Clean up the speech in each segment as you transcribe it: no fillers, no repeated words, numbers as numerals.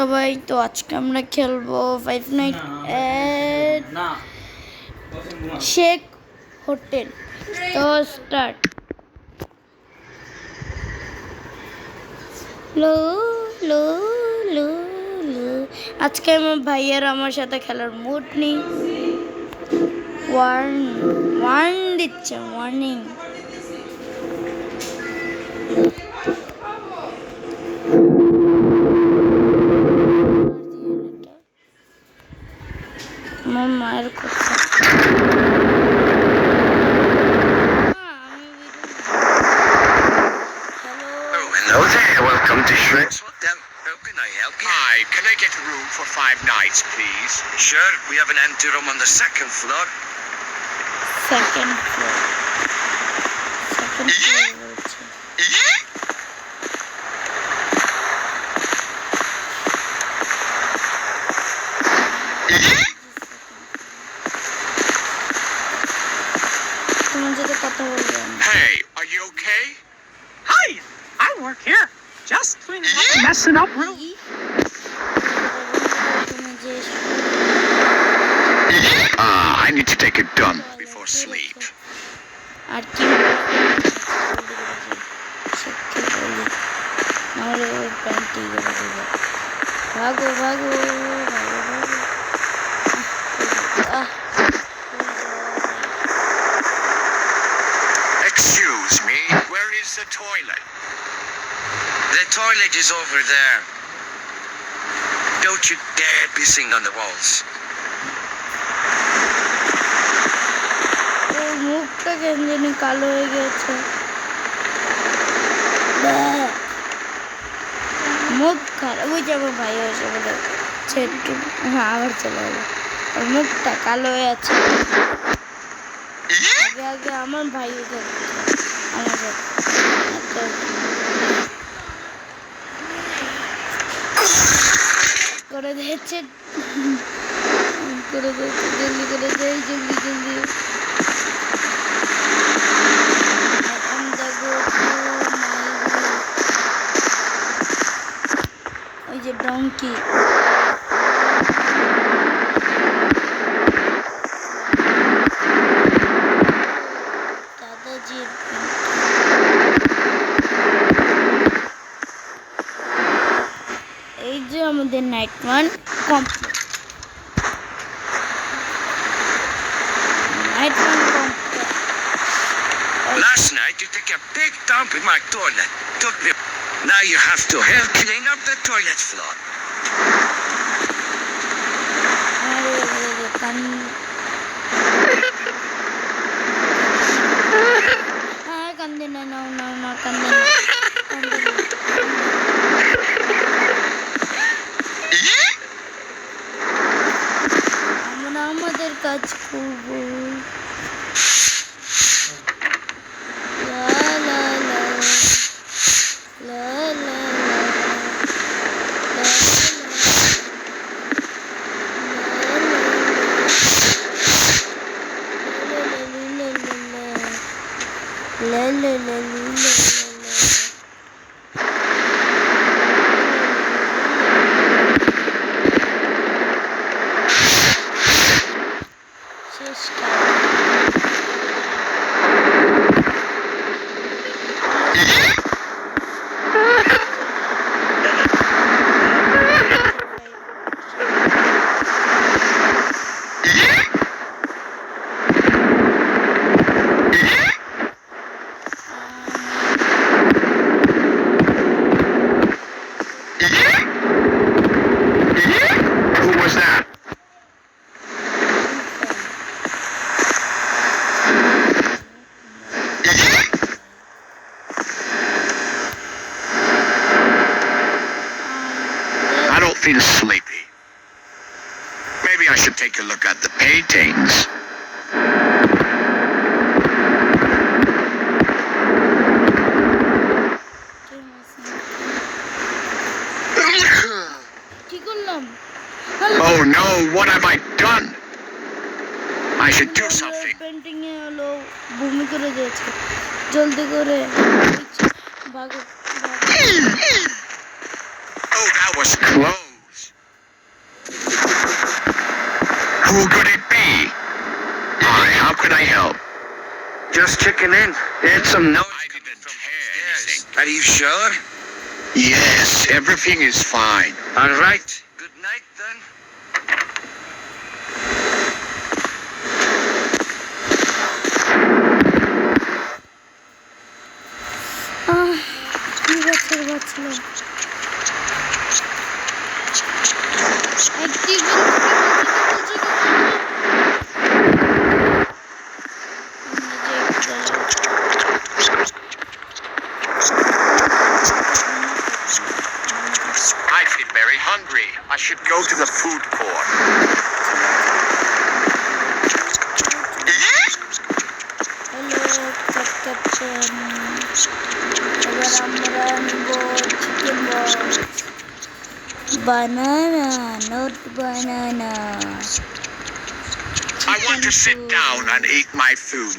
সবাই তো আজকে আমরা খেলবো ফাইভ নাইট এট শেখ হোটেল। তো স্টার্ট। লো লো লো লো আজকে আমার ভাইয়ের আমার সাথে খেলার মুড নেই। ওয়ার্ন দিচ্ছে, ওয়ার্নিং। আমার মায়ের কথা Hello there, welcome to Shrek. How can I help you? Hi, can I get a room for 5 nights, please? Sure, we have an empty room on the second floor. Second floor বলছে। তোমার সাথে কথা বলবো। Hey, are you okay? Hi, I work here. Just cleaning up, messing up room. I need to take a dump before sleep. আর কি নাহলে ওই প্যান্টই গেলে দেবে। ভাগো ভাগো Excuse me, where is the toilet? The toilet is over there. Don't you dare pissing on the walls. ওর মুখটা কেন জানি কালো হয়ে গেছে। মুখ খারাপ। ওই যে আমার ভাই এসে বলে একটু, হ্যাঁ আবার চলে গেল। ওর মুখটা কালো হয়ে আছে। আগে আগে আমার ভাই আমার করে দিয়েছে, করে দিয়েছে। জলদি করে দেয়, জলদি জলদি। ওই যে ডঙ্কি দাদাজির এই যে আমাদের night one complete. Night one complete. Last night you took a big dump in my toilet. Took me. Now you have to help clean up the toilet floor. কান্দে না, নাও নাও না, কান্দে না, কান্দে না। আমরা আমাদের কাজ করবো। লা লা লা লা লা la la la la la Who was that? I don't feel sleepy. Maybe I should take a look at the paintings. কি করলাম? Oh no, what have I done? I should do something. Painting এ হলো ভূমি করে দিয়েছে। জলদি করে ভাগো। Oh, that was close. Who could it be? Hi, how can I help? Just checking in. There's some noise I coming didn't from hear upstairs. anything. Are you sure? Yes, everything is fine. All right. Good night then. কি বছর বছর একটি I feel very hungry. I should go to the food court. Hello captain এবার আমরা নিব chicken box banana not banana I want to sit down and eat my food.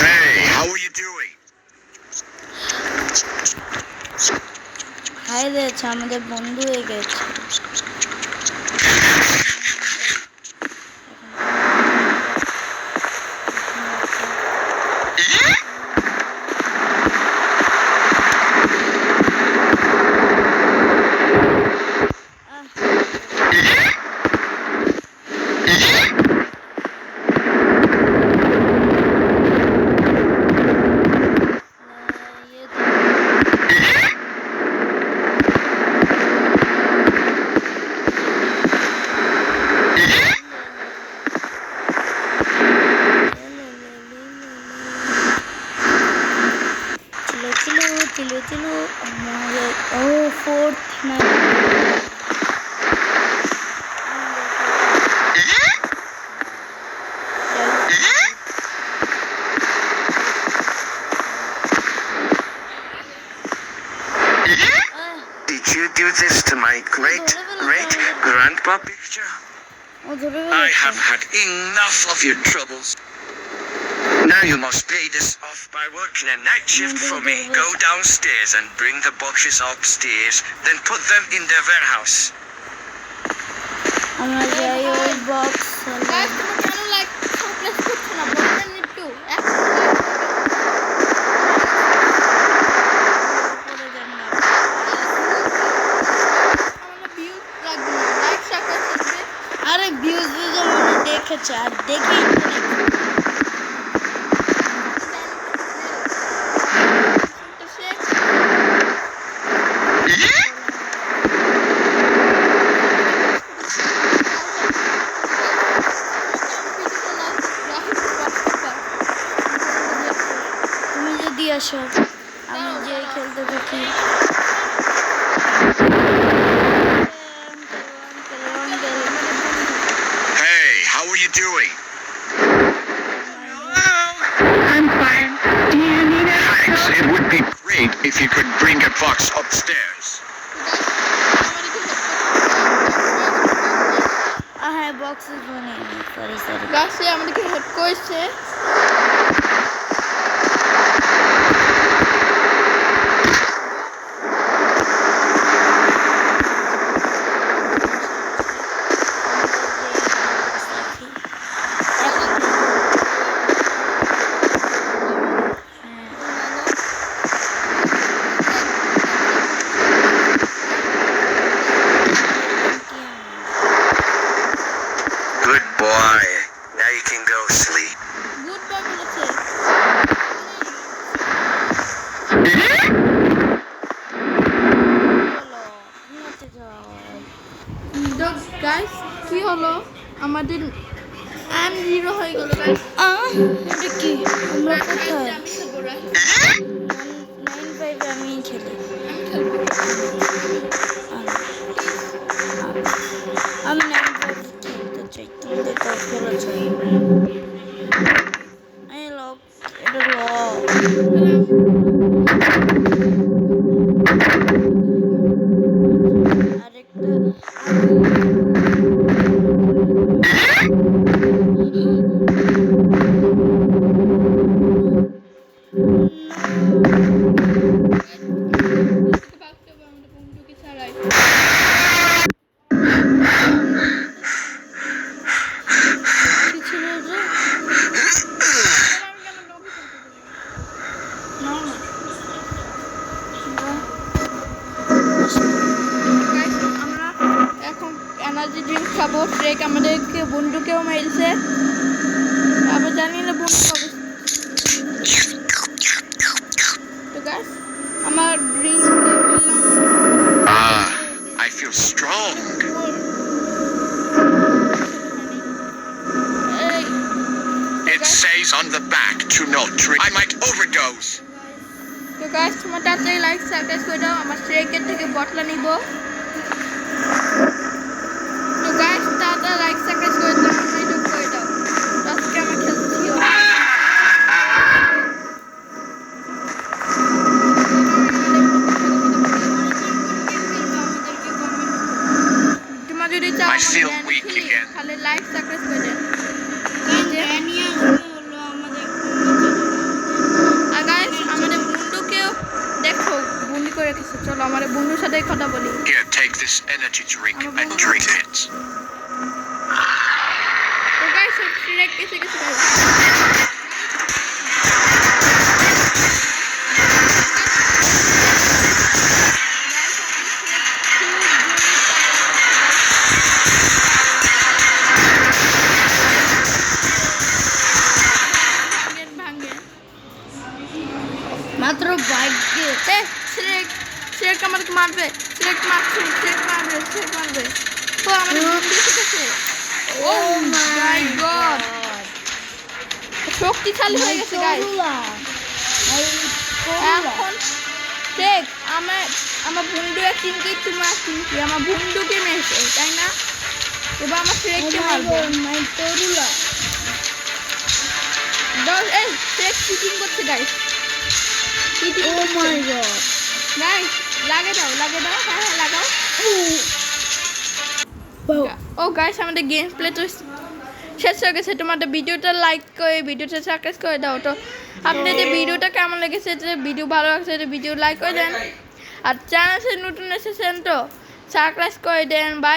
Hey, how are you doing? Hi দিয়েছে আমাদের বন্ধু হয়ে গেছে chilo oh fourth night Did you do this to my great-great-grandpa picture? I have had enough of your troubles. Now you must pay this off by working a night shift for me. Go downstairs and bring the boxes upstairs, then put them in the warehouse. আমরা যাই ওই box Guys, তোমার channel like press করছো না, বলবেন একটু। করে দেন না আমাদের views লাগবে না, like share করে দিবে। আরে ভিউজ যেমন দেখেছে আর দেখি তো সে তুমি যদি আসো আমি যে খেলতে থাকি Hey, how are you doing? I'm fine. Do you need it? Thanks. It would be great if you could bring a box upstairs. হ্যাঁ বক্সেস বানিয়ে সরি গাছ সে আমাদেরকে হেল্প করেছে। Good boy. Now you can go sleep. Good boy বলেছে। তো guys কি হলো আমাদের আম জিরো হয়ে গেল গাইস। এটা কি আমরা কোথায় আমি খেলবো রাইট 9-5 আমি খেলি আমি খেলবো। আমি 9-5 খেলতে চাই তোমাদের কাউ খেলা চাই এই লক এটা লক আরেকটা ভাগতে হবে আমাদের বন্ধুকে ছাড়াই। দেখাবো ট্রেক আমাদেরকে বন্ধুকেও মেরেছে আবার জানি না বন্ধু কবে তো গাইস আমার drink Ah, I feel strong. It says on the back to not drink. I might overdose. তো গাইস তোমার তাড়াতাড়ি লাইক সাবস্ক্রাইব করে দাও আমার ট্রেকের থেকে বটলা নিব তো গাইস তাড়াতাড়ি লাইক সাবস্ক্রাইব করে দাও ভিডিও করে দাও তো আজকে আমরা খেলছি তোমার যদি চাও I feel weak again. তাহলে লাইক সাবস্ক্রাইব করে দেন আর গাইস আমাদের বন্ধুকেও দেখো বন্ধু করে রেখেছে চলো আমাদের বন্ধুর সাথে কথা বলি Here, take this energy drink and drink it. তো গাইস ট্রেক এসে গেছে গাইস মাত্র বাইক দিয়ে ট্রেক আমাদেরকে মারবে ট্রেক মারবে তো আমাদের বন্ধু এসে গেছে ও মাই গড শক্তিশালী হয়ে গেছে গাইস এখন দেখ আমার বন্ধু একদিনকে তোমার একদিনকে আমার বন্ধুকে মেরেছে তাই না এবার আমার ট্রেককে মারবে এই ট্রেক চিটিং করছে গাইস ও মাই গড গাইস লাগিয়ে দাও হ্যাঁ লাগাও ও গাইস আমাদের গেম প্লে তো শেষ হয়ে গেছে তোমাদের ভিডিওটা লাইক করে ভিডিওটা সাবস্ক্রাইব করে দাও তো আপনাদের ভিডিওটা কেমন লেগেছে যে ভিডিও ভালো লাগছে তো ভিডিও লাইক করে দেন আর চ্যানেল নতুন এসেছেন তো সাবস্ক্রাইব করে দেন বাই